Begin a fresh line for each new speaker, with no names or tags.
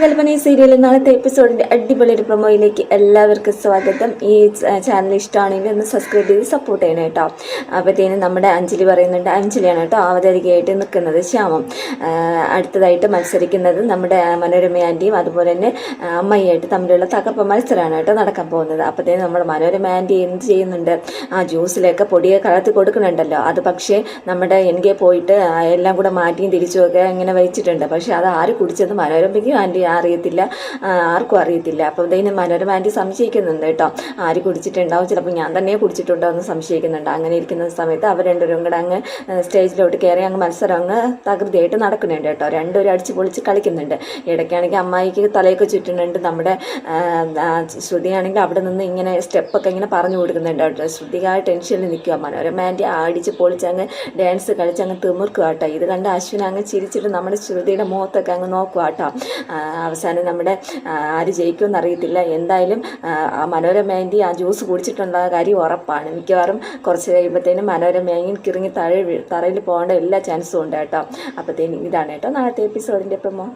കൽപ്പന സീരിയലിൽ നാളത്തെ എപ്പിസോഡിന്റെ അടിപൊളി ഒരു പ്രൊമോയിലേക്ക് എല്ലാവർക്കും സ്വാഗതം. ഈ ചാനൽ ഇഷ്ടമാണെങ്കിൽ ഒന്ന് സബ്സ്ക്രൈബ് ചെയ്ത് സപ്പോർട്ട് ചെയ്യണം കേട്ടോ. അപ്പോഴത്തേനും നമ്മുടെ അഞ്ജലി പറയുന്നുണ്ട്, അഞ്ജലിയാണ് കേട്ടോ അവതാരികയായിട്ട് നിൽക്കുന്നത്. ശ്യാമം അടുത്തതായിട്ട് മത്സരിക്കുന്നത് നമ്മുടെ മനോരമ ആൻറ്റിയും അതുപോലെ തന്നെ അമ്മയായിട്ട് തമ്മിലുള്ള തകർപ്പ മത്സരമാണ് കേട്ടോ നടക്കാൻ പോകുന്നത്. അപ്പോഴത്തേനും നമ്മുടെ മനോരമ ആൻറ്റി എന്ത് ചെയ്യുന്നുണ്ട്, ആ ജ്യൂസിലൊക്കെ പൊടിയെ കലർത്തി കൊടുക്കുന്നുണ്ടല്ലോ, അത് പക്ഷേ നമ്മുടെ എനിക്ക് പോയിട്ട് എല്ലാം കൂടെ മാറ്റിയും തിരിച്ചുമൊക്കെ ഇങ്ങനെ വെച്ചിട്ടുണ്ട്. പക്ഷേ അത് ആര് കുടിച്ചത് മനോരമയ്ക്കും ആൻറ്റി അറിയത്തില്ല, ആർക്കും അറിയത്തില്ല. അപ്പോൾ ഇതിന് മനോരമ ആൻറ്റി സംശയിക്കുന്നുണ്ട് കേട്ടോ, ആര് കുടിച്ചിട്ടുണ്ടാവും, ചിലപ്പോൾ ഞാൻ തന്നെ കുടിച്ചിട്ടുണ്ടോ എന്ന് സംശയിക്കുന്നുണ്ട്. അങ്ങനെ ഇരിക്കുന്ന സമയത്ത് അവർ രണ്ടുപേരും കൂടെ അങ്ങ് സ്റ്റേജിലോട്ട് കയറി അങ്ങ് മത്സരം അങ്ങ് തകൃതിയായിട്ട് നടക്കുന്നുണ്ട് കേട്ടോ. രണ്ടുപേരും അടിച്ച് പൊളിച്ച് കളിക്കുന്നുണ്ട്. ഇടയ്ക്കാണെങ്കിൽ അമ്മായിക്ക് തലയൊക്കെ ചുറ്റുന്നുണ്ട്. നമ്മുടെ ശ്രുതിയാണെങ്കിൽ അവിടെ നിന്ന് ഇങ്ങനെ സ്റ്റെപ്പൊക്കെ ഇങ്ങനെ പറഞ്ഞു കൊടുക്കുന്നുണ്ട് കേട്ടോ. ശ്രുതിക ടെൻഷനിൽ നിൽക്കുക. മനോരമ ആൻറ്റി അടിച്ച് പൊളിച്ച് അങ്ങ് ഡാൻസ് കളിച്ച് അങ്ങ് തിമിർക്കുക കേട്ടോ. ഇത് കണ്ട് അശ്വിൻ അങ്ങ് ചിരിച്ചിട്ട് നമ്മുടെ ശ്രുതിയുടെ മുഖത്തൊക്കെ അങ്ങ് നോക്കുക കേട്ടോ. അവസാനം നമ്മുടെ ആര് ജയിക്കുമെന്ന് അറിയത്തില്ല. എന്തായാലും മനോരമ ആൻറ്റി ആ ജ്യൂസ് കുടിച്ചിട്ടുള്ള കാര്യം ഉറപ്പാണ്. മിക്കവാറും കുറച്ച് കഴിയുമ്പോഴത്തേനും മനോരമ ആൻറ്റി കിറങ്ങി തറയിൽ പോകേണ്ട എല്ലാ ചാൻസും ഉണ്ട് കേട്ടോ. അപ്പോഴത്തേനും ഇതാണ് കേട്ടോ നാളത്തെ എപ്പിസോഡിൻ്റെ പ്രൊമോ.